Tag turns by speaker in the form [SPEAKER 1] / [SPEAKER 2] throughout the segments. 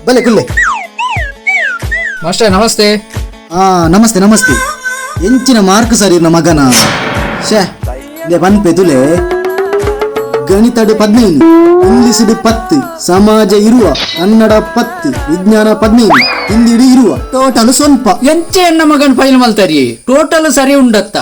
[SPEAKER 1] ಭಲೆ ಕುಲ್ಲೆ.
[SPEAKER 2] Master ನಮಸ್ತೆ.
[SPEAKER 1] ನಮಸ್ತೆ ನಮಸ್ತೆ. ಎಂಚಿನ ಮಾರ್ಕ್ ಸರ್ ಇರ್ನ ಮಗನ ಶೇ ದೇ ಪನ್ಪೆದುಲೆ. ಗಣಿತಡು 15, ಇಂಗ್ಲಿಷ್ 10, ಸಮಾಜ ಇರುವ, ಕನ್ನಡ 10, ವಿಜ್ಞಾನ 15, ಹಿಂದಿ ಇರುವ, ಟೋಟಲ್ ಸ್ವಲ್ಪ.
[SPEAKER 2] ಎಂಚೆ ಎನ್ನ ಮಗನ್ ಫೈಲ್ ಮಲ್ತಾರಿ ಟೋಟಲ್ ಸರಿ ಉಂಡತ್ತ.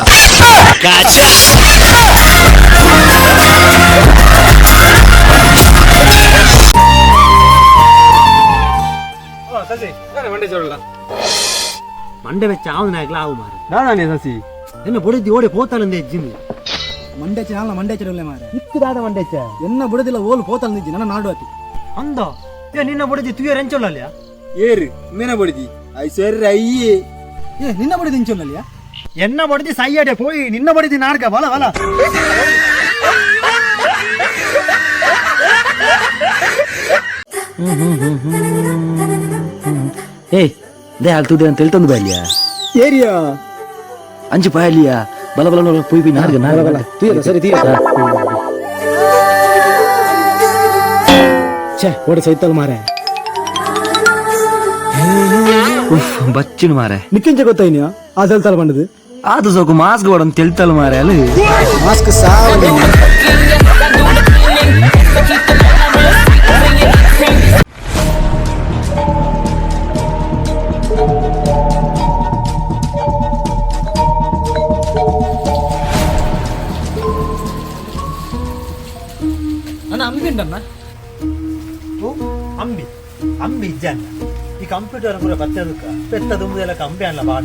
[SPEAKER 3] ಮಂಡೆ ಬೆಚ್ಚ ಅವನಾಗ್ಲ ಆವು ಮಾರ ನಾನೇ ಸಸಿ ಎನ್ನ ಬುಡದಿ ಓಡಿ ಪೋತಾಳಂದೆ ಜಿಮ್
[SPEAKER 1] ಮಂಡ್ಯಚ ನಾಳ ಮಂಡ್ಯಚರಲ್ಲೇ ಮಾರೆ
[SPEAKER 3] ಇಕ್ಕದಾದ ಮಂಡೆಚ್ಚ
[SPEAKER 1] ಎನ್ನ ಬುಡದಿಲ್ಲ ಓಲು ಪೋತಲ್ ನಿಜ್ಜಿ ನನ್ನ ನಾಡುವತಿ
[SPEAKER 3] ಅಂದ ಏ ನಿನ್ನ ಬುಡದಿ ತುಯ ರೆಂಚೊಲ್ಲಲ್ಯಾ
[SPEAKER 1] ಏರು ನಿನ್ನ ಬುಡದಿ ಐ ಸರ್ ಅಯ್ಯೇ ನಿನ್ನ ಬುಡದಿ ಇಂಚೊಲ್ಲಲ್ಯಾ
[SPEAKER 3] ಎನ್ನ ಬುಡದಿ ಸೈಯಡೆ ಪೋಯಿ ನಿನ್ನ ಬುಡದಿ ನಾಡ್ಕ ಬಲ ಬಲ
[SPEAKER 4] ಏಯ್ ದೇ ಹಾಲ್ತುದೆ ಅಂತ ಹೇಳ್ತಂದು ಬಾಲ್ಯ
[SPEAKER 1] ಏರಿಯಾ
[SPEAKER 4] ಅಂಚು ಪಾಯಲಿಯ ಬಲ ಬಲ ಬಲ ಪುಯ್ ಪುಯ್ ನಾರ್ಗ ನಾರ್ಗ ಬಲ
[SPEAKER 1] ತೀರ ಸರಿ ತೀರ ಛೇ ಓಡಿ ಸೈತಲ್ ಮಾರೆ
[SPEAKER 4] ಉಫ್ ಬಚ್ಚಿನ ಮಾರೆ
[SPEAKER 1] ನಿಕ್ಕಿಂಚ ಗೊತ್ತಾಯ್ನಿಯಾ ಆ ಸಲ್ತಲ್ ಬಂದದು
[SPEAKER 4] ಆದು ಸೋಕು ಮಾಸ್ಕ್ ಓಡನ್ ತೆಲ್ತಲ್ ಮಾರೆ ಅಲ್ಲಿ
[SPEAKER 1] ಮಾಸ್ಕ್ ಸಾವಲಿ
[SPEAKER 3] ಅಂಬಿ ಅಂಬಿ ಇಜ್ಜ ಈ ಕಂಪ್ಯೂಟರ್ ಪೂರ ಬತ್ತದಕ್ಕ ಪೆತ್ತ ದುಂಬುದೆಲ್ಲ ಕಂಬಿ ಅಲ್ಲ ಬಾಟ